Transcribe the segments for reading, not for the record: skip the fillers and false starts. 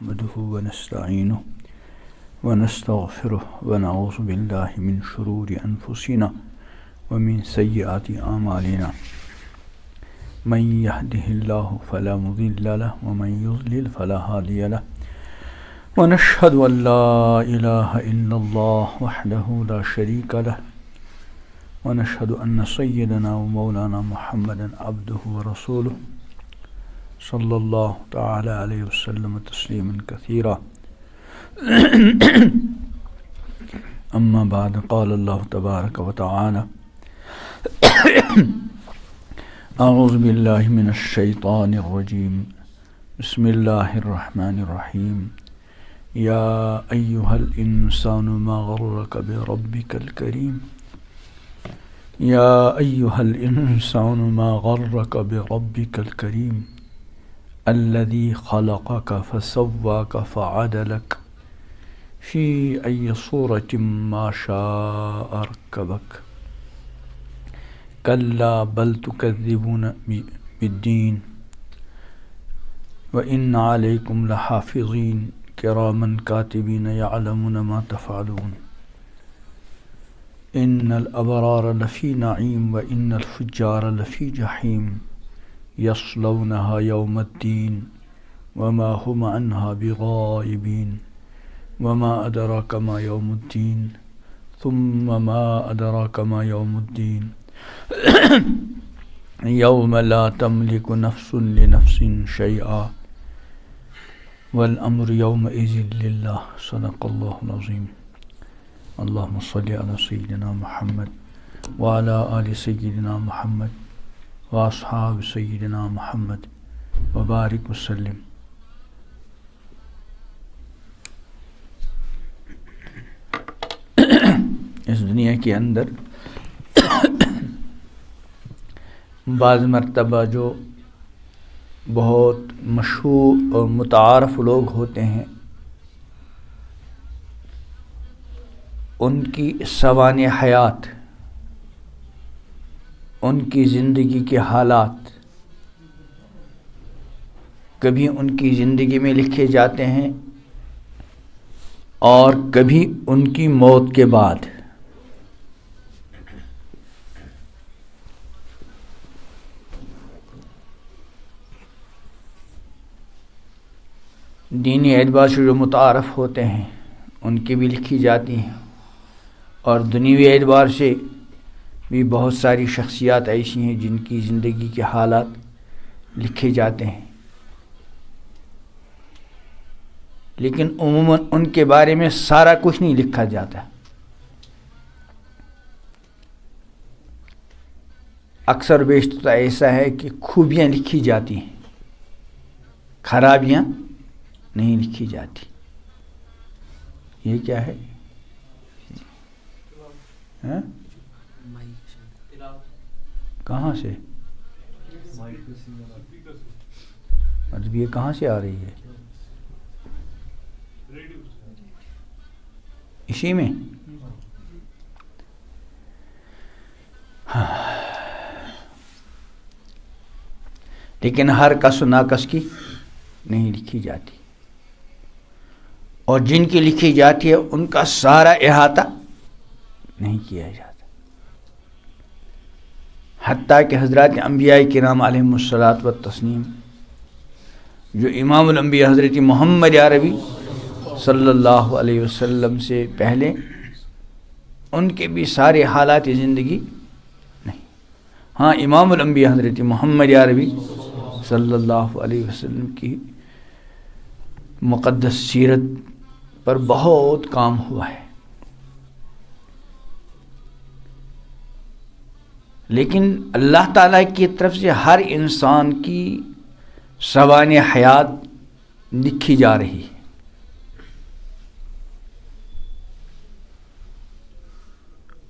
نحمده ونستعينه ونستغفره ونعوذ بالله من شرور أنفسنا ومن سيئات أعمالنا من يهده الله فلا مضل له ومن يضلل فلا هادي له ونشهد أن لا إله إلا الله وحده لا شريك له ونشهد أن سيدنا ومولانا محمدا عبده ورسوله صلى الله تعالى عليه وسلم تسليما كثيرا أما بعد قال الله تبارك وتعالى أعوذ بالله من الشيطان الرجيم بسم الله الرحمن الرحيم يا أيها الإنسان ما غرك بربك الكريم يا أيها الإنسان ما غرك بربك الكريم الذي خلقك فسواك فعدلك في أي صورة ما شاء ركبك كلا بل تكذبون بالدين وإن عليكم لحافظين كراما كاتبين يعلمون ما تفعلون إن الأبرار لفي نعيم وإن الفجار لفي جحيم يصلونها يوم الدين وما هم عنها بغائبين وما أدراك ما يوم الدين ثم ما أدراك ما يوم الدين يوم لا تملك نفس لنفس شيئا والأمر يومئذ لله صدق الله العظيم اللهم صل على سيدنا محمد وعلى آل سيدنا محمد واصحاب سیدنا محمد وبارک وسلم. اس دنیا کے اندر بعض مرتبہ جو بہت مشہور اور متعارف لوگ ہوتے ہیں ان کی سوانح حیات، ان کی زندگی کے حالات کبھی ان کی زندگی میں لکھے جاتے ہیں اور کبھی ان کی موت کے بعد. دینی اعتبار سے جو متعارف ہوتے ہیں ان کی بھی لکھی جاتی ہیں، اور دنیوی اعتبار سے بھی بہت ساری شخصیات ایسی ہیں جن کی زندگی کے حالات لکھے جاتے ہیں، لیکن عموماً ان کے بارے میں سارا کچھ نہیں لکھا جاتا. اکثر بیشتر تو ایسا ہے کہ خوبیاں لکھی جاتی ہیں، خرابیاں نہیں لکھی جاتی. یہ کیا ہے؟ کہاں سے مطلب یہ کہاں سے آ رہی ہے؟ اسی میں لیکن ہر کس و ناکس کی نہیں لکھی جاتی، اور جن کی لکھی جاتی ہے ان کا سارا احاطہ نہیں کیا جاتا. حتیٰ کہ حضرات انبیاء کرام علیہم الصلاۃ والتسلیم جو امام الانبیاء حضرت محمد عربی صلی اللہ علیہ وسلم سے پہلے ان کے بھی سارے حالات زندگی نہیں. ہاں، امام الانبیاء حضرت محمد عربی صلی اللہ علیہ وسلم کی مقدس سیرت پر بہت کام ہوا ہے، لیکن اللہ تعالیٰ کی طرف سے ہر انسان کی سوانح حیات لکھی جا رہی ہے.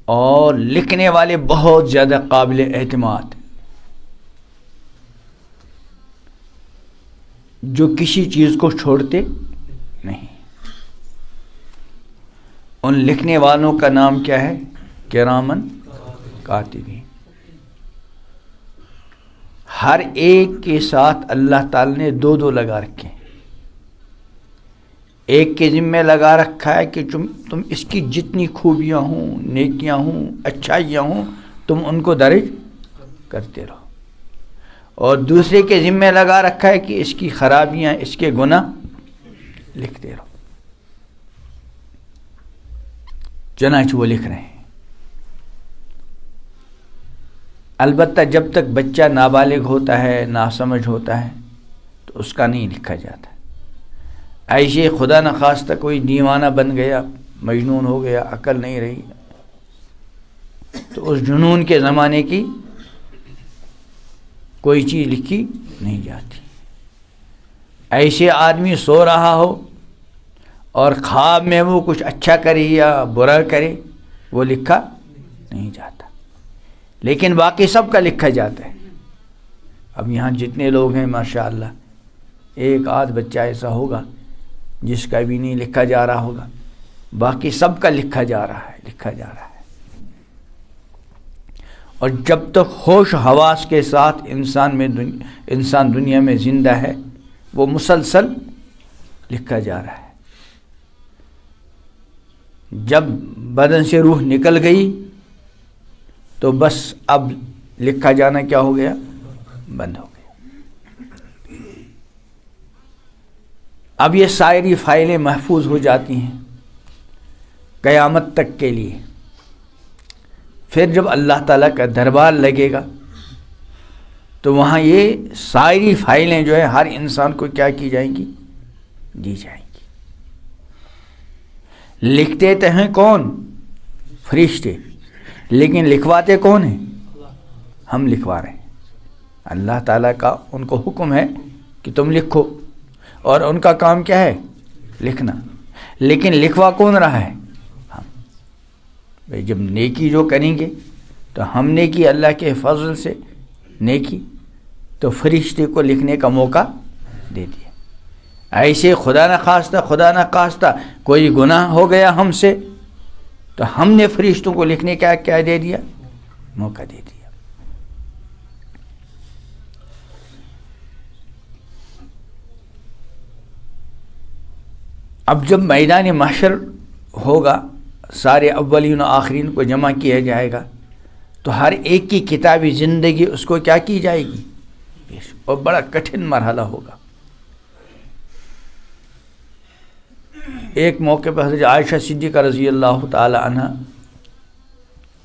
اور لکھنے والے بہت زیادہ قابل اعتماد، جو کسی چیز کو چھوڑتے نہیں. ان لکھنے والوں کا نام کیا ہے؟ کرامن کاتبین. ہر ایک کے ساتھ اللہ تعالی نے دو دو لگا رکھے ہیں. ایک کے ذمہ لگا رکھا ہے کہ تم اس کی جتنی خوبیاں ہوں، نیکیاں ہوں، اچھائیاں ہوں، تم ان کو درج کرتے رہو، اور دوسرے کے ذمہ لگا رکھا ہے کہ اس کی خرابیاں، اس کے گناہ لکھتے رہو۔ چنانچہ وہ لکھ رہے ہیں۔ البتہ جب تک بچہ نابالغ ہوتا ہے، ناسمجھ ہوتا ہے، تو اس کا نہیں لکھا جاتا۔ ایسے خدا نخواستہ کوئی دیوانہ بن گیا، مجنون ہو گیا، عقل نہیں رہی، تو اس جنون کے زمانے کی کوئی چیز لکھی نہیں جاتی۔ ایسے آدمی سو رہا ہو اور خواب میں وہ کچھ اچھا کرے یا برا کرے، وہ لکھا نہیں جاتا، لیکن باقی سب کا لکھا جاتا ہے۔ اب یہاں جتنے لوگ ہیں ماشاءاللہ، ایک آدھ بچہ ایسا ہوگا جس کا بھی نہیں لکھا جا رہا ہوگا، باقی سب کا لکھا جا رہا ہے۔ اور جب تک ہوش حواس کے ساتھ انسان دنیا میں زندہ ہے، وہ مسلسل لکھا جا رہا ہے۔ جب بدن سے روح نکل گئی تو بس اب لکھا جانا کیا ہو گیا؟ بند ہو گیا۔ اب یہ ساری فائلیں محفوظ ہو جاتی ہیں قیامت تک کے لیے۔ پھر جب اللہ تعالیٰ کا دربار لگے گا تو وہاں یہ ساری فائلیں جو ہے ہر انسان کو کیا کی جائیں گی؟ دی جائیں گی۔ لکھتے تو ہیں کون؟ فرشتے، لیکن لکھواتے کون ہیں؟ ہم لکھوا رہے ہیں۔ اللہ تعالیٰ کا ان کو حکم ہے کہ تم لکھو، اور ان کا کام کیا ہے؟ لکھنا، لیکن لکھوا کون رہا ہے؟ ہم۔ بھئی جب نیکی جو کریں گے تو ہم نے کی اللہ کے فضل سے نیکی، تو فرشتے کو لکھنے کا موقع دے دیا۔ ایسے خدا نخواستہ کوئی گناہ ہو گیا ہم سے، تو ہم نے فرشتوں کو لکھنے کا کیا دے دیا؟ موقع دے دیا۔ اب جب میدان محشر ہوگا، سارے اولین و آخرین کو جمع کیا جائے گا، تو ہر ایک کی کتابی زندگی اس کو کیا کی جائے گی؟ اور بڑا کٹھن مرحلہ ہوگا۔ ایک موقع پر حضرت عائشہ صدیقہ رضی اللہ تعالی عنہ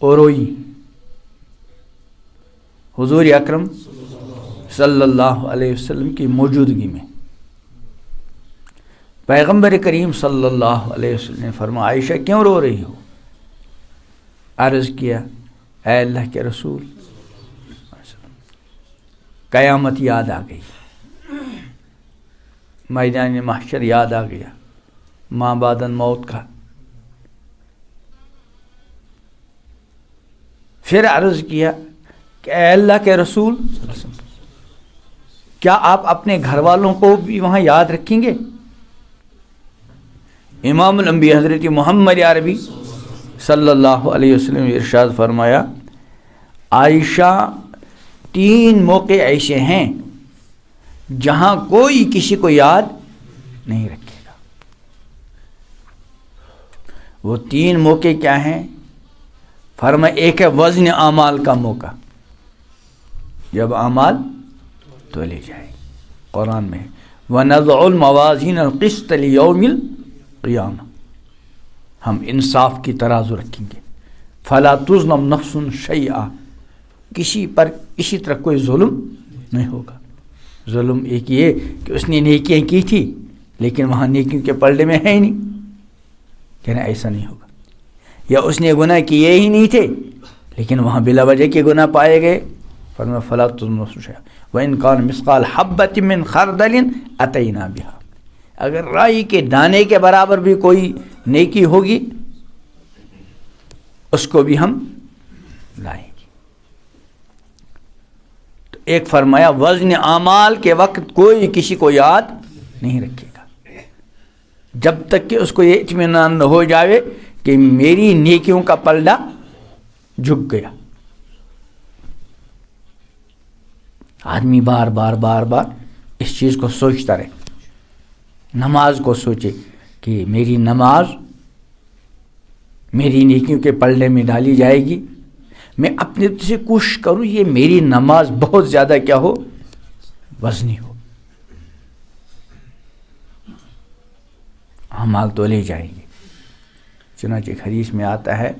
اور روئی حضور اکرم صلی اللہ علیہ وسلم کی موجودگی میں۔ پیغمبر کریم صلی اللہ علیہ وسلم نے فرمایا، عائشہ کیوں رو رہی ہو؟ عرض کیا، اے اللہ کے رسول، قیامت یاد آ گئی، میدان محشر یاد آ گیا، ماں بعد الموت کا۔ پھر عرض کیا کہ اے اللہ کے رسول صلی اللہ علیہ وسلم، کیا آپ اپنے گھر والوں کو بھی وہاں یاد رکھیں گے؟ امام الانبیاء حضرت محمد عربی صلی اللہ علیہ وسلم ارشاد فرمایا، عائشہ 3 موقع ایسے ہیں جہاں کوئی کسی کو یاد نہیں رکھے گا۔ وہ 3 موقع کیا ہیں؟ فرمایا، ایک ہے وزن اعمال کا موقع، جب اعمال تولے جائے، قرآن میں وَنَضْعُ الْمَوَازِينَ الْقِسْطَ لِيَوْمِ الْقِيَامَةِ، ہم انصاف کی ترازو رکھیں گے، فَلَا تُظْلَمْ نَفْسٌ شَيْئًا، کسی پر اسی طرح کوئی ظلم نہیں ہوگا۔ ظلم ایک یہ کہ اس نے نیکیاں کی تھی لیکن وہاں نیکیوں کے پلڑے میں ہے ہی نہیں، کہنا ایسا نہیں ہوگا۔ یا اس نے گناہ کیے ہی نہیں تھے لیکن وہاں بلا وجہ کے گناہ پائے گئے، فرمایا فلا تظلم نفس شیئا وان کان مثقال حبۃ من خردل اتینا بها، اگر رائی کے دانے کے برابر بھی کوئی نیکی ہوگی اس کو بھی ہم لائیں گے۔ تو ایک فرمایا وزن اعمال کے وقت کوئی کسی کو یاد نہیں رکھے گا جب تک کہ اس کو یہ اطمینان نہ ہو جائے کہ میری نیکیوں کا پلڑا جھک گیا۔ آدمی بار بار اس چیز کو سوچتا رہے، نماز کو سوچے کہ میری نماز میری نیکیوں کے پلڑے میں ڈالی جائے گی، میں اپنے سے کوشش کروں یہ میری نماز بہت زیادہ کیا ہو، وزنی ہو، اعمال تولے جائیں گے۔ چنانچہ ایک حدیث میں آتا ہے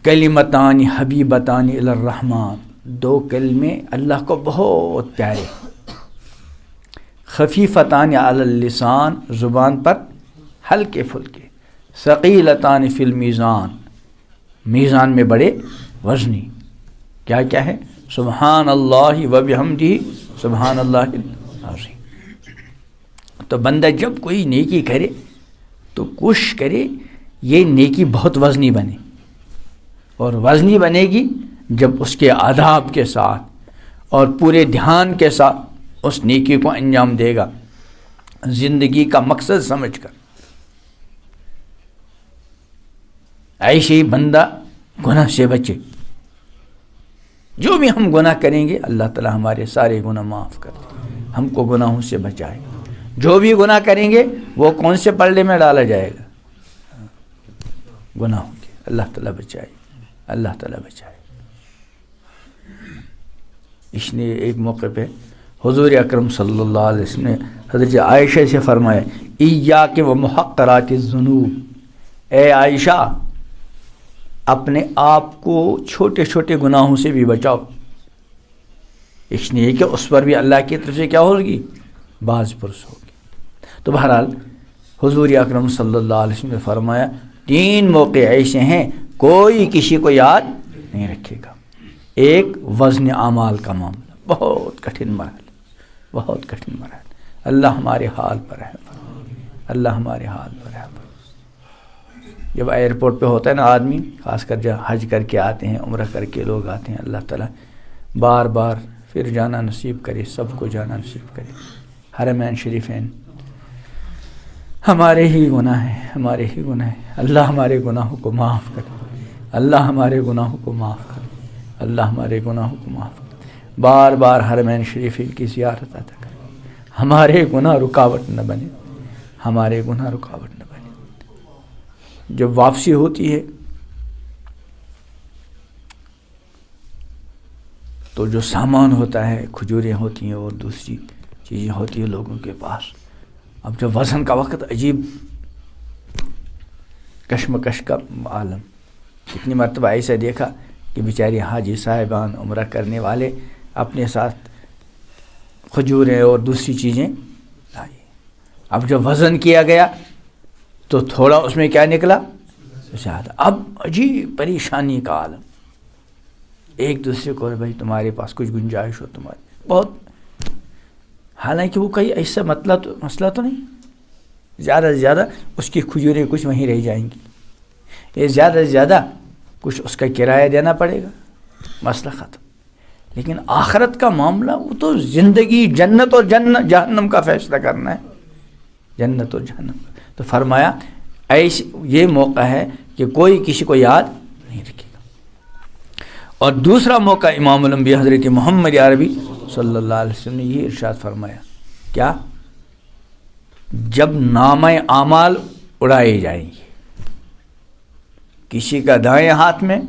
کلمتان حبیبتان الی الرحمن، دو کلمے اللہ کو بہت پیارے، خفیفتان علی اللسان، زبان پر ہلکے پھلکے، ثقیلتان فی المیزان، میزان میں بڑے وزنی، کیا کیا ہے، سبحان اللہ و بحمدہ سبحان اللہ العظیم۔ تو بندہ جب کوئی نیکی کرے تو کوشش کرے یہ نیکی بہت وزنی بنے، اور وزنی بنے گی جب اس کے آداب کے ساتھ اور پورے دھیان کے ساتھ اس نیکی کو انجام دے گا، زندگی کا مقصد سمجھ کر۔ ایسے ہی بندہ گناہ سے بچے، جو بھی ہم گناہ کریں گے اللہ تعالی ہمارے سارے گناہ معاف کر دے، ہم کو گناہوں سے بچائے۔ جو بھی گناہ کریں گے وہ کون سے پلڑے میں ڈالا جائے گا، گناہوں کے۔ اللہ تعالیٰ بچائے، اللہ تعالیٰ بچائے۔ اس نے ایک موقع پہ حضور اکرم صلی اللہ علیہ وسلم نے حضرت عائشہ سے فرمایا ایاک و محقرات الذنوب، اے عائشہ اپنے آپ کو چھوٹے چھوٹے گناہوں سے بھی بچاؤ، اس لیے کہ اس پر بھی اللہ کی طرف سے کیا ہوگی، باز پرس ہوگی۔ تو بہرحال حضور اکرم صلی اللہ علیہ وسلم نے فرمایا 3 موقع ایسے ہیں کوئی کسی کو یاد نہیں رکھے گا۔ ایک وزن اعمال کا معاملہ، بہت کٹھن مرحلہ، بہت کٹھن مرحلہ۔ اللہ ہمارے حال پر رحم فرمائے، اللہ ہمارے حال پر رحم فرمائے۔ جب ایئرپورٹ پہ ہوتا ہے نا آدمی، خاص کر جب حج کر کے آتے ہیں، عمرہ کر کے لوگ آتے ہیں، اللہ تعالیٰ بار بار پھر جانا نصیب کرے، سب کو جانا نصیب کرے۔ حرمین شریفین ہمارے ہی گناہ ہیں، ہمارے ہی گناہ ہیں، اللہ ہمارے گناہوں کو معاف کرے، اللہ ہمارے گناہوں کو معاف کرے، اللہ ہمارے گناہوں کو معاف کرے۔ بار بار حرمین شریفین کی زیارت عطا کرے، ہمارے گناہ رکاوٹ نہ بنے، ہمارے گناہ رکاوٹ نہ بنے۔ جب واپسی ہوتی ہے تو جو سامان ہوتا ہے، کھجوریں ہوتی ہیں اور دوسری چیزیں ہوتی ہیں لوگوں کے پاس، اب جب وزن کا وقت، عجیب کشمکش کا عالم۔ اتنی مرتبہ ایسا دیکھا کہ بیچارے حاجی صاحبان عمرہ کرنے والے اپنے ساتھ کھجوریں اور دوسری چیزیں لائی، اب جب وزن کیا گیا تو تھوڑا اس میں کیا نکلا، زیادہ۔ اب عجیب پریشانی کا عالم، ایک دوسرے کو بھائی تمہارے پاس کچھ گنجائش ہو تمہارے، بہت، حالانکہ وہ کہیں ایسا مسئلہ تو نہیں، زیادہ سے زیادہ اس کی کھجوریں کچھ وہیں رہ جائیں گی، یہ زیادہ سے زیادہ کچھ اس کا کرایہ دینا پڑے گا، مسئلہ ختم۔ لیکن آخرت کا معاملہ وہ تو زندگی، جنت اور جہنم کا فیصلہ کرنا ہے، جنت اور جہنم۔ تو فرمایا ایسے یہ موقع ہے کہ کوئی کسی کو یاد نہیں رکھے گا۔ اور دوسرا موقع امام الانبیاء حضرت محمد عربی صلی اللہ علیہ وسلم نے یہ ارشاد فرمایا، کیا؟ جب نامہ اعمال اڑائے جائیں گے، کسی کا دائیں ہاتھ میں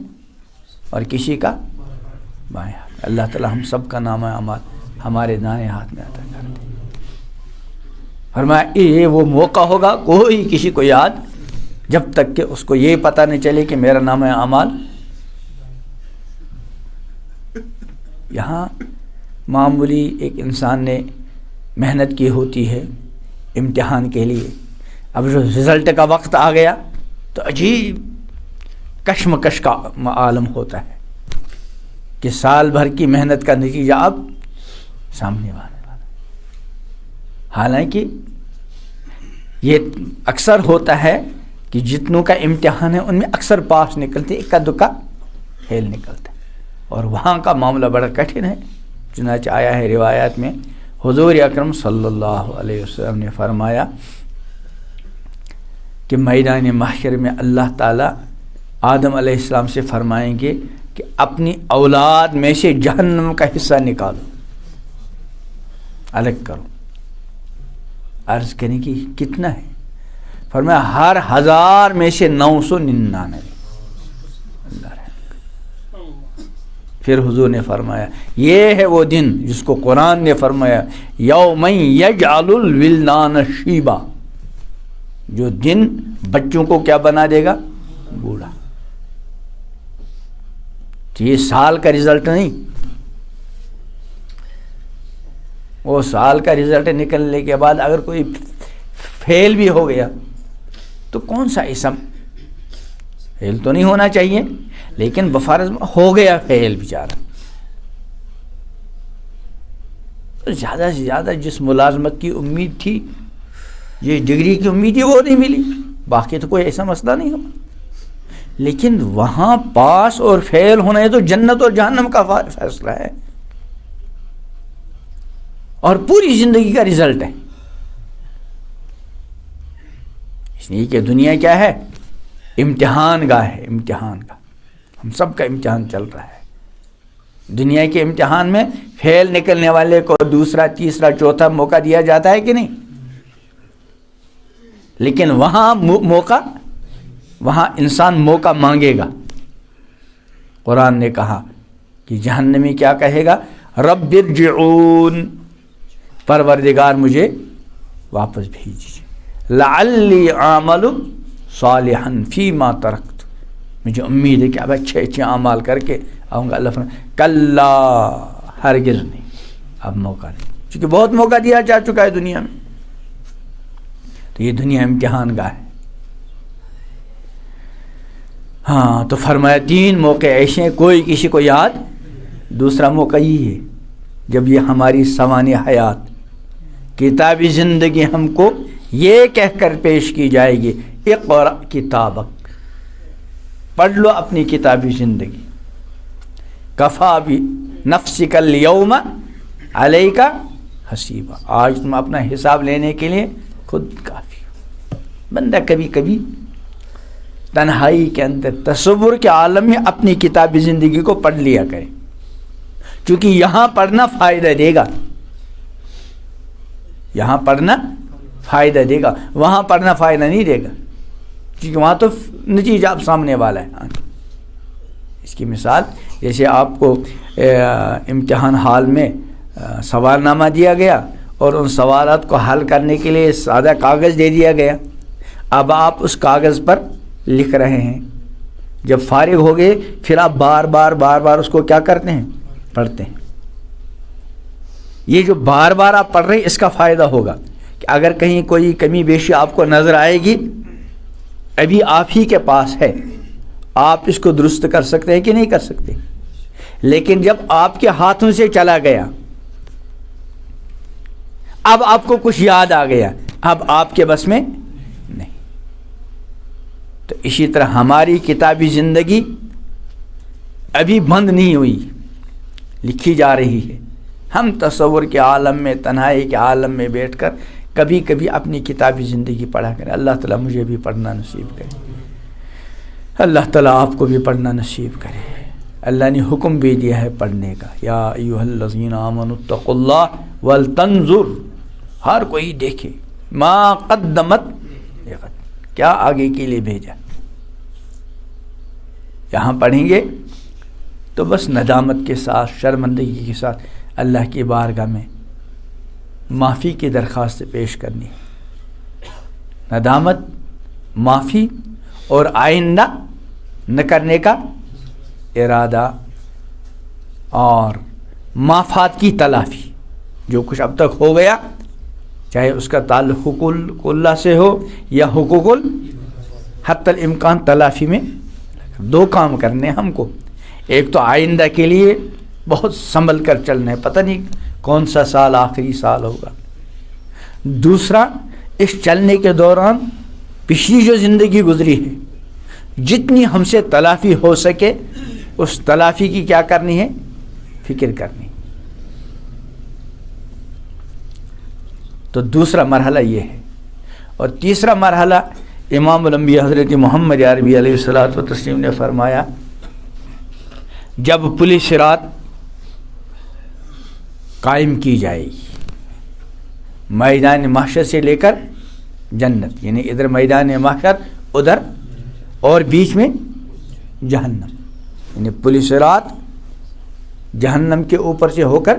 اور کسی کا بائیں ہاتھ میں۔ اللہ تعالی ہم سب کا نامہ اعمال ہمارے دائیں ہاتھ میں عطا کر دے۔ فرمایا یہ وہ موقع ہوگا کوئی کسی کو یاد، جب تک کہ اس کو یہ پتہ نہیں چلے کہ میرا نامہ اعمال۔ یہاں معمولی ایک انسان نے محنت کی ہوتی ہے امتحان کے لیے، اب جو رزلٹ کا وقت آ گیا تو عجیب کشمکش کا عالم ہوتا ہے کہ سال بھر کی محنت کا نتیجہ اب سامنے آنے والا۔ حالانکہ یہ اکثر ہوتا ہے کہ جتنوں کا امتحان ہے ان میں اکثر پاس نکلتے، اکا دکا فیل نکلتے، اور وہاں کا معاملہ بڑا کٹھن ہے۔ چنانچہ آیا ہے روایات میں، حضور اکرم صلی اللہ علیہ وسلم نے فرمایا کہ میدان محشر میں اللہ تعالیٰ آدم علیہ السلام سے فرمائیں گے کہ اپنی اولاد میں سے جہنم کا حصہ نکالو، الگ کرو۔ عرض کریں کہ کتنا ہے؟ فرمایا ہر 1000 میں سے 999. پھر حضور نے فرمایا یہ ہے وہ دن جس کو قرآن نے فرمایا یوم یجعل الولدان شیبا، جو دن بچوں کو کیا بنا دے گا؟ بوڑھا. تو یہ سال کا رزلٹ نہیں، وہ سال کا رزلٹ نکلنے کے بعد اگر کوئی فیل بھی ہو گیا تو کون سا اسم؟ فیل تو نہیں ہونا چاہیے، لیکن بفرض ہو گیا فیل بیچارہ، تو زیادہ سے زیادہ جس ملازمت کی امید تھی، یہ ڈگری کی امید تھی، وہ نہیں ملی. باقی تو کوئی ایسا مسئلہ نہیں ہوا. لیکن وہاں پاس اور فیل ہونا ہے تو جنت اور جہنم کا فیصلہ ہے اور پوری زندگی کا رزلٹ ہے. اس لیے کہ دنیا کیا ہے؟ امتحان گاہ ہے. امتحان گاہ، ہم سب کا امتحان چل رہا ہے. دنیا کے امتحان میں فیل نکلنے والے کو دوسرا تیسرا چوتھا موقع دیا جاتا ہے کہ نہیں؟ لیکن وہاں موقع، وہاں انسان موقع مانگے گا. قرآن نے کہا کہ جہنمی کیا کہے گا؟ رب ارجعون، پروردگار مجھے واپس بھیجیے. لعلی اعمل صالحا فیما ترکت، مجھے امید ہے کہ اب اچھے اچھے اعمال کر کے آؤں گا. اللہ فرمائے کلا، ہرگز نہیں، اب موقع نہیں، چونکہ بہت موقع دیا جا چکا ہے دنیا میں. تو یہ دنیا امتحان گاہ ہے. ہاں تو فرمایا 3 موقع ایسے ہیں کوئی کسی کو یاد. دوسرا موقع یہ ہے جب یہ ہماری سوانح حیات کتابی زندگی ہم کو یہ کہہ کر پیش کی جائے گی اقرأ کتابک، پڑھ لو اپنی کتابی زندگی. کفا بنفسک اليوم علیک حسیبا، آج تم اپنا حساب لینے کے لیے خود کافی ہو. بندہ کبھی کبھی تنہائی کے اندر تصور کے عالم میں اپنی کتابی زندگی کو پڑھ لیا کرے، چونکہ یہاں پڑھنا فائدہ دے گا. یہاں پڑھنا فائدہ دے گا، وہاں پڑھنا فائدہ نہیں دے گا، کیونکہ وہاں تو نتیجہ آپ سامنے والا ہے. اس کی مثال جیسے آپ کو امتحان ہال میں سوال نامہ دیا گیا اور ان سوالات کو حل کرنے کے لیے سادہ کاغذ دے دیا گیا. اب آپ اس کاغذ پر لکھ رہے ہیں. جب فارغ ہو گئے پھر آپ بار بار اس کو کیا کرتے ہیں؟ پڑھتے ہیں. یہ جو بار بار آپ پڑھ رہے ہیں اس کا فائدہ ہوگا کہ اگر کہیں کوئی کمی بیشی آپ کو نظر آئے گی، ابھی آپ ہی کے پاس ہے، آپ اس کو درست کر سکتے ہیں کہ نہیں کر سکتے. لیکن جب آپ کے ہاتھوں سے چلا گیا، اب آپ کو کچھ یاد آ گیا، اب آپ کے بس میں نہیں. تو اسی طرح ہماری کتابی زندگی ابھی بند نہیں ہوئی، لکھی جا رہی ہے. ہم تصور کے عالم میں، تنہائی کے عالم میں بیٹھ کر کبھی کبھی اپنی کتابی زندگی پڑھا کریں. اللہ تعالیٰ مجھے بھی پڑھنا نصیب کرے، اللہ تعالیٰ آپ کو بھی پڑھنا نصیب کرے. اللہ نے حکم بھی دیا ہے پڑھنے کا، یا ایھا الذین آمنوا اتقوا اللہ ولتنظر، ہر کوئی دیکھے ما قدمت لغد، کیا آگے کے لیے بھیجا. یہاں پڑھیں گے تو بس ندامت کے ساتھ، شرمندگی کے ساتھ اللہ کی بارگاہ میں معافی کی درخواست پیش کرنی ہے. ندامت، معافی اور آئندہ نہ کرنے کا ارادہ اور معافات کی تلافی. جو کچھ اب تک ہو گیا، چاہے اس کا تعلق حقوق اللہ سے ہو یا حقوق حتی الامکان تلافی میں 2 کام کرنے ہم کو. ایک تو آئندہ کے لیے بہت سنبھل کر چلنا ہے، پتہ نہیں کون سا سال آخری سال ہوگا. دوسرا، اس چلنے کے دوران پچھلی جو زندگی گزری ہے جتنی ہم سے تلافی ہو سکے اس تلافی کی کیا کرنی ہے؟ فکر کرنی. تو دوسرا مرحلہ یہ ہے. اور تیسرا مرحلہ امام الانبیاء حضرت محمد عربی علیہ الصلوۃ والتسلیم نے فرمایا، جب پل صراط قائم کی جائے گی میدان محشر سے لے کر جنت، یعنی ادھر میدان محشر ادھر، اور بیچ میں جہنم، یعنی پل صراط جہنم کے اوپر سے ہو کر،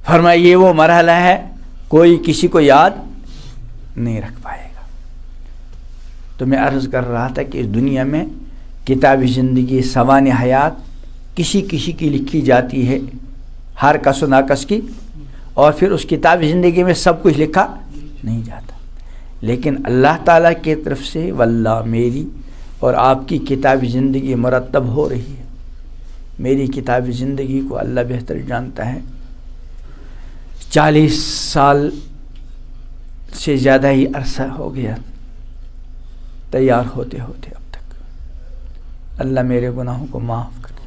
فرمایا یہ وہ مرحلہ ہے کوئی کسی کو یاد نہیں رکھ پائے گا۔ تو میں عرض کر رہا تھا کہ اس دنیا میں کتاب زندگی سوانح حیات کسی کسی کی لکھی جاتی ہے، ہر کس و ناکس کی، اور پھر اس کتاب زندگی میں سب کچھ لکھا نہیں جاتا، لیکن اللہ تعالیٰ کی طرف سے واللہ میری اور آپ کی کتاب زندگی مرتب ہو رہی ہے۔ میری کتاب زندگی کو اللہ بہتر جانتا ہے، 40 سال سے زیادہ ہی عرصہ ہو گیا تیار ہوتے ہوتے اب تک۔ اللہ میرے گناہوں کو معاف کر دے،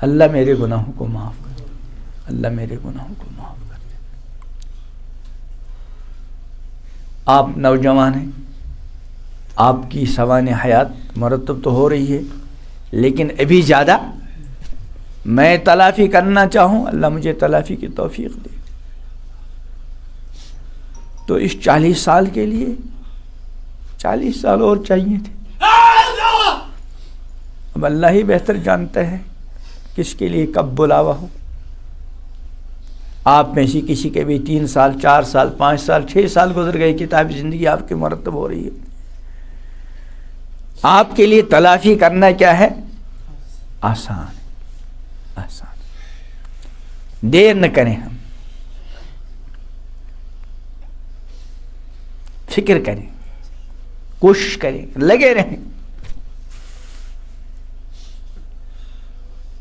اللہ میرے گناہوں کو معاف کر دے، اللہ میرے گناہوں کو معاف کر دے۔ آپ نوجوان ہیں، آپ کی سوانح حیات مرتب تو ہو رہی ہے، لیکن ابھی زیادہ میں تلافی کرنا چاہوں، اللہ مجھے تلافی کی توفیق دے۔ تو اس 40 سال کے لیے 40 سال اور چاہیے تھے، اب اللہ ہی بہتر جانتا ہے کس کے لیے کب بلاوا ہو۔ آپ میں سے کسی کے بھی 3 سال 4 سال 5 سال 6 سال گزر گئے، کتاب زندگی آپ کی مرتب ہو رہی ہے۔ آپ کے لیے تلافی کرنا کیا ہے؟ آسان، آسان، دیر نہ کریں، ہم فکر کریں، کوشش کریں، لگے رہیں۔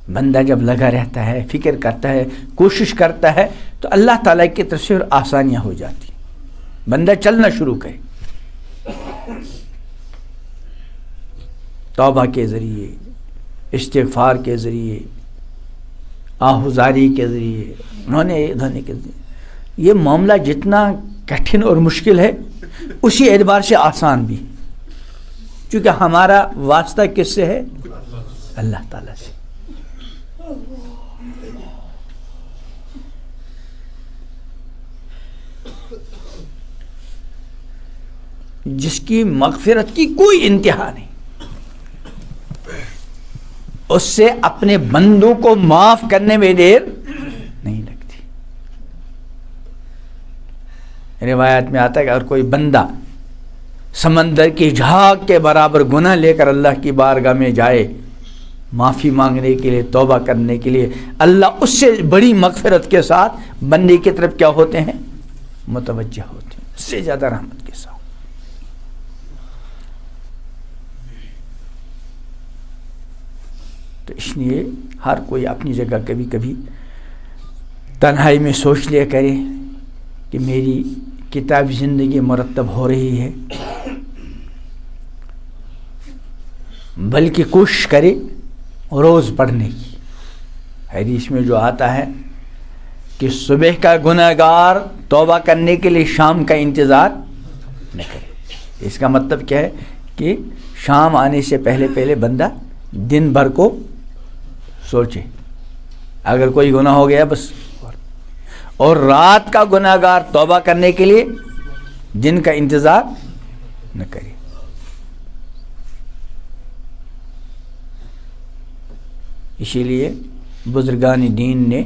بندہ جب لگا رہتا ہے، فکر کرتا ہے، کوشش کرتا ہے، تو اللہ تعالیٰ کی طرف سے آسانیاں ہو جاتی ہیں، بندہ چلنا شروع کرے۔ توبہ کے ذریعے، استغفار کے ذریعے، آہوزاری کے ذریعے، دھونے کے ذریعے، یہ معاملہ جتنا کٹھن اور مشکل ہے اسی اعتبار سے آسان بھی، کیونکہ ہمارا واسطہ کس سے ہے؟ اللہ تعالیٰ سے۔ جس کی مغفرت کی کوئی انتہا نہیں، اس سے اپنے بندوں کو معاف کرنے میں دیر نہیں لگتی۔ روایت میں آتا ہے کہ اگر کوئی بندہ سمندر کی جھاگ کے برابر گناہ لے کر اللہ کی بارگاہ میں جائے معافی مانگنے کے لیے، توبہ کرنے کے لیے، اللہ اس سے بڑی مغفرت کے ساتھ بندے کی طرف کیا ہوتے ہیں؟ متوجہ ہوتے ہیں، اس سے زیادہ رحمت کے ساتھ۔ تو اس لیے ہر کوئی اپنی جگہ کبھی کبھی تنہائی میں سوچ لیا کرے کہ میری کتاب زندگی مرتب ہو رہی ہے، بلکہ کوشش کرے روز پڑھنے کی۔ حدیث میں جو آتا ہے کہ صبح کا گناہ گار توبہ کرنے کے لیے شام کا انتظار نہ کرے۔ اس کا مطلب کیا ہے کہ شام آنے سے پہلے پہلے بندہ دن بھر کو سوچے، اگر کوئی گناہ ہو گیا بس، اور رات کا گناہ گار توبہ کرنے کے لیے دن کا انتظار نہ کرے۔ اسی لیے بزرگان دین نے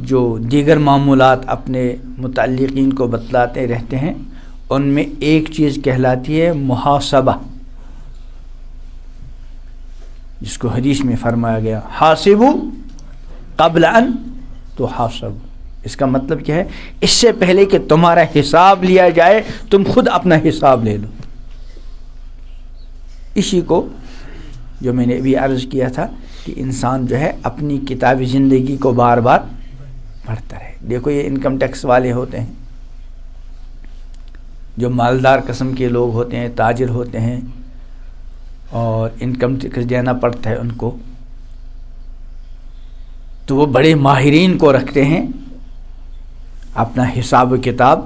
جو دیگر معمولات اپنے متعلقین کو بتلاتے رہتے ہیں، ان میں ایک چیز کہلاتی ہے محاسبہ، جس کو حدیث میں فرمایا گیا حاسبوا قبل ان تحاسبوا۔ اس کا مطلب کیا ہے؟ اس سے پہلے کہ تمہارا حساب لیا جائے تم خود اپنا حساب لے لو۔ اسی کو جو میں نے ابھی عرض کیا تھا کہ انسان جو ہے اپنی کتاب زندگی کو بار بار پڑھتا رہے۔ دیکھو یہ انکم ٹیکس والے ہوتے ہیں، جو مالدار قسم کے لوگ ہوتے ہیں، تاجر ہوتے ہیں، اور انکم ٹیکس دینا پڑتا ہے ان کو، تو وہ بڑے ماہرین کو رکھتے ہیں اپنا حساب و کتاب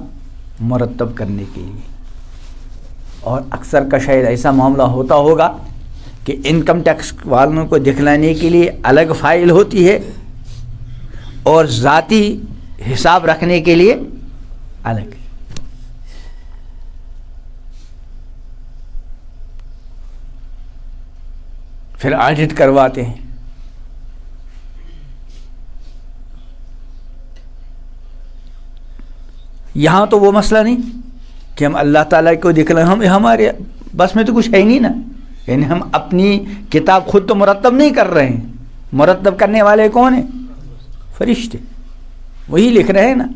مرتب کرنے کے لیے۔ اور اکثر کا شاید ایسا معاملہ ہوتا ہوگا کہ انکم ٹیکس والوں کو دکھلانے کے لیے الگ فائل ہوتی ہے اور ذاتی حساب رکھنے کے لیے الگ. پھر آڈٹ کرواتے ہیں. یہاں تو وہ مسئلہ نہیں کہ ہم اللہ تعالیٰ کو دکھلائیں, ہمارے بس میں تو کچھ ہے ہی نہیں نا. یعنی ہم اپنی کتاب خود تو مرتب نہیں کر رہے ہیں, مرتب کرنے والے کون ہیں؟ فرشتے, وہی لکھ رہے ہیں نا.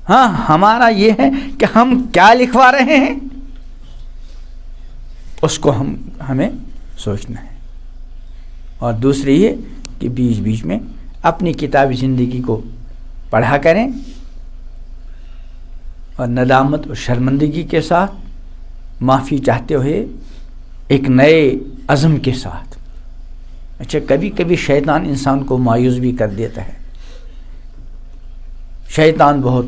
ہاں ہمارا یہ ہے کہ ہم کیا لکھوا رہے ہیں اس کو ہمیں سوچنا ہے. اور دوسری یہ کہ بیچ بیچ میں اپنی کتابی زندگی کو پڑھا کریں اور ندامت اور شرمندگی کے ساتھ معافی چاہتے ہوئے ایک نئے عزم کے ساتھ. اچھا کبھی کبھی شیطان انسان کو مایوس بھی کر دیتا ہے. شیطان بہت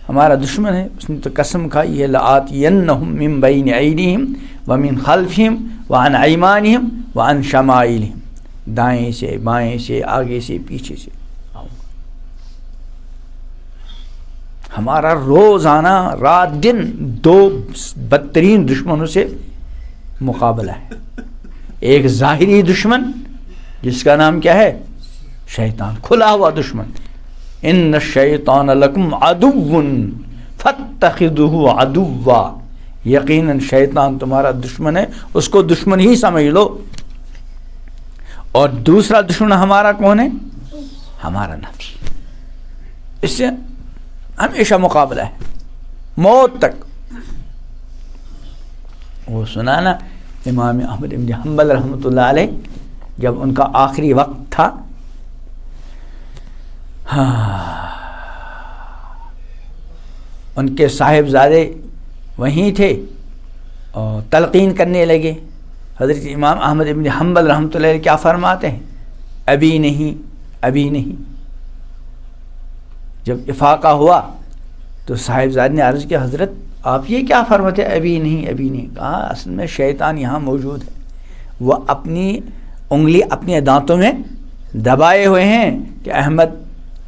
ہمارا دشمن ہے, اس نے تو قسم کھائی ہے لآتینہم من بین ایدیہم ومن خلفہم وعن ایمانہم وعن شمائلہم, دائیں سے بائیں سے آگے سے پیچھے سے. ہمارا روزانہ رات دن دو بدترین دشمنوں سے مقابلہ ہے. ایک ظاہری دشمن جس کا نام کیا ہے؟ شیطان, کھلا ہوا دشمن. ان الشیطان لکم عدو فاتخذوہ عدوا, یقیناً شیطان تمہارا دشمن ہے, اس کو دشمن ہی سمجھ لو. اور دوسرا دشمن ہمارا کون ہے؟ ہمارا نفس. اس سے ہمیشہ مقابلہ ہے موت تک. وہ سنا نا امام احمد بن حنبل رحمۃ اللہ علیہ, جب ان کا آخری وقت تھا, ان کے صاحبزادے وہیں تھے اور تلقین کرنے لگے. حضرت امام احمد بن حنبل رحمۃ اللہ علیہ کیا فرماتے ہیں؟ ابھی نہیں, ابھی نہیں. جب افاقہ ہوا تو صاحبزاد نے عرض کیا حضرت آپ یہ کیا فرماتے ہیں ابھی نہیں ابھی نہیں؟ کہا اصل میں شیطان یہاں موجود ہے, وہ اپنی انگلی اپنے دانتوں میں دبائے ہوئے ہیں کہ احمد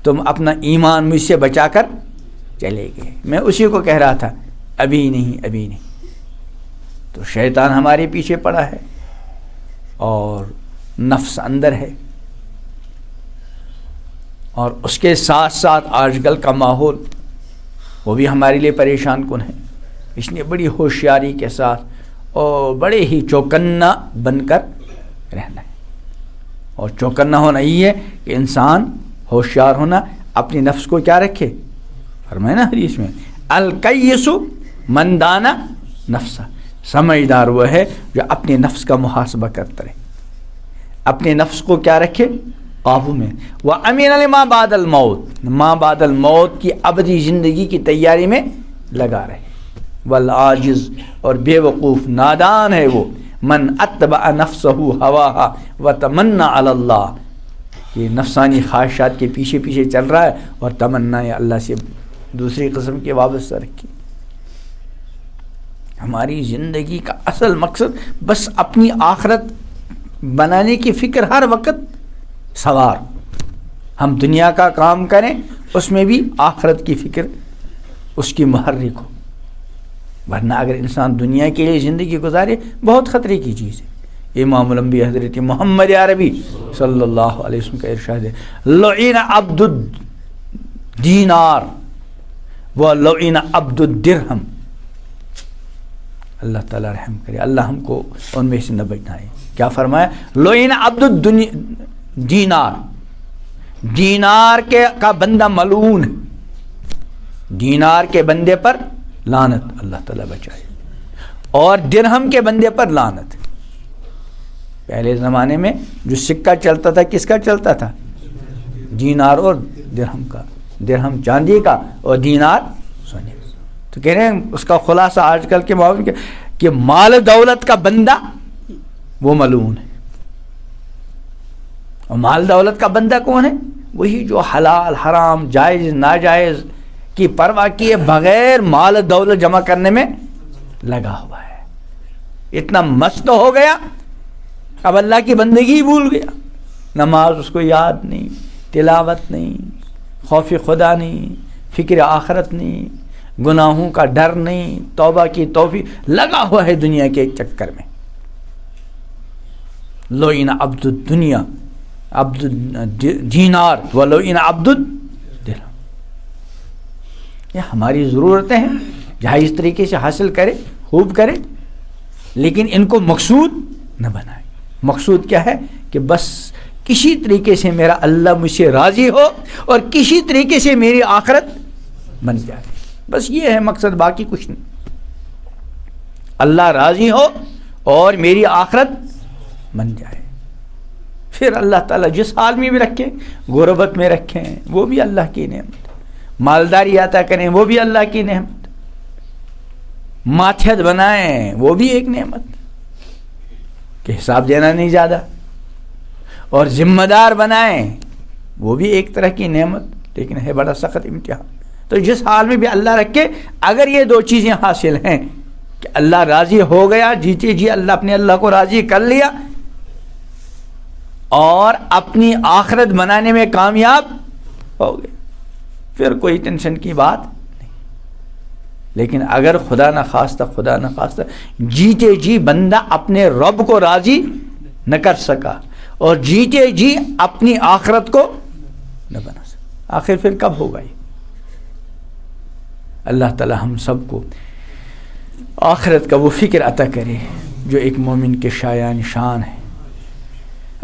تم اپنا ایمان مجھ سے بچا کر چلے گئے. میں اسی کو کہہ رہا تھا ابھی نہیں ابھی نہیں. تو شیطان ہمارے پیچھے پڑا ہے اور نفس اندر ہے, اور اس کے ساتھ ساتھ آج کل کا ماحول وہ بھی ہمارے لیے پریشان کن ہے. اس لیے بڑی ہوشیاری کے ساتھ اور بڑے ہی چوکنا بن کر رہنا ہے. اور چوکنا ہونا یہ ہے کہ انسان ہوشیار ہونا, اپنی نفس کو کیا رکھے. فرمائے نا حدیث میں الکیس من دانا نفسہ, سمجھدار وہ ہے جو اپنے نفس کا محاسبہ کرتا رہے, اپنے نفس کو کیا رکھے قابو میں. وَأَمِنَ لِمَا بَعْدَ الْمَوْتِ, ماں بعد الموت کی ابدی زندگی کی تیاری میں لگا رہے. والعاجز, اور بے وقوف نادان ہے وہ, من اتبع نفسہ ہواہا وتمنى علی اللہ, یہ نفسانی خواہشات کے پیچھے پیچھے چل رہا ہے اور تمنا اللہ سے دوسری قسم کے وابستہ رکھی. ہماری زندگی کا اصل مقصد بس اپنی آخرت بنانے کی فکر ہر وقت سوار. ہم دنیا کا کام کریں اس میں بھی آخرت کی فکر اس کی محرک ہو, ورنہ اگر انسان دنیا کے لیے زندگی گزارے بہت خطرے کی چیز ہے. امام الانبیاء حضرت محمد عربی صلی اللہ علیہ وسلم کا ارشاد ہے لعین عبد الدینار و لعین عبد الدرہم. اللہ تعالیٰ رحم کرے, اللہ ہم کو ان میں سے نہ بچائے. کیا فرمایا؟ لعین عبد الدینار, دینار کا بندہ ملعون ہے, دینار کے بندے پر لعنت, اللہ تعالیٰ بچائے. اور درہم کے بندے پر لعنت. پہلے زمانے میں جو سکہ چلتا تھا کس کا چلتا تھا؟ دینار اور درہم کا. درہم چاندی کا اور دینار سونے کا. تو کہہ رہے ہیں اس کا خلاصہ آج کل کے ماحول میں کہ مال دولت کا بندہ وہ ملعون ہے. اور مال دولت کا بندہ کون ہے؟ وہی جو حلال حرام جائز ناجائز کی پرواہ کیے بغیر مال دولت جمع کرنے میں لگا ہوا ہے. اتنا مست ہو گیا اب اللہ کی بندگی ہی بھول گیا، نماز اس کو یاد نہیں، تلاوت نہیں، خوف خدا نہیں، فکر آخرت نہیں، گناہوں کا ڈر نہیں، توبہ کی توفیق، لگا ہوا ہے دنیا کے چکر میں. لو ان عبد الدنیا عبد الدینار ولو ان عبد الدرہم. یہ ہماری ضرورتیں ہیں، جائز طریقے سے حاصل کرے، خوب کرے، لیکن ان کو مقصود نہ بنائے. مقصود کیا ہے کہ بس کسی طریقے سے میرا اللہ مجھ سے راضی ہو اور کسی طریقے سے میری آخرت بن جائے، بس یہ ہے مقصد، باقی کچھ نہیں. اللہ راضی ہو اور میری آخرت بن جائے. پھر اللہ تعالیٰ جس حال میں بھی رکھیں، غربت میں رکھیں وہ بھی اللہ کی نعمت، مالداری عطا کریں وہ بھی اللہ کی نعمت، ماتحت بنائیں وہ بھی ایک نعمت کہ حساب دینا نہیں زیادہ، اور ذمہ دار بنائیں وہ بھی ایک طرح کی نعمت، لیکن ہے بڑا سخت امتحان. تو جس حال میں بھی اللہ رکھے، اگر یہ دو چیزیں حاصل ہیں کہ اللہ راضی ہو گیا، جیتے جی اپنے اللہ کو راضی کر لیا، اور اپنی آخرت بنانے میں کامیاب ہو گئے، پھر کوئی ٹینشن کی بات نہیں. لیکن اگر خدا نخواستہ جیتے جی بندہ اپنے رب کو راضی نہ کر سکا اور جیتے جی اپنی آخرت کو نہ بنا سکا، آخر پھر کب ہوگا یہ؟ اللہ تعالی ہم سب کو آخرت کا وہ فکر عطا کرے جو ایک مومن کے شایان شان ہے.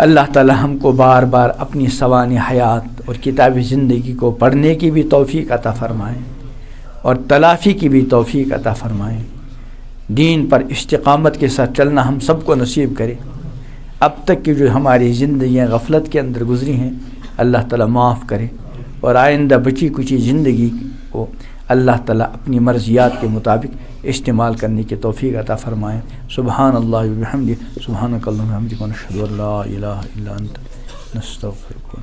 اللہ تعالی ہم کو بار بار اپنی سوانح حیات اور کتاب زندگی کو پڑھنے کی بھی توفیق عطا فرمائیں اور تلافی کی بھی توفیق عطا فرمائیں. دین پر استقامت کے ساتھ چلنا ہم سب کو نصیب کرے. اب تک کی جو ہماری زندگیاں غفلت کے اندر گزری ہیں اللہ تعالی معاف کرے، اور آئندہ بچی کچی زندگی کو اللہ تعالیٰ اپنی مرضیات کے مطابق استعمال کرنے کی توفیق عطا فرمائیں. سبحان اللہ و بحمدہ، سبحانک اللہم و بحمدک، ونشہد ان لا الہ الا انت، نستغفرک.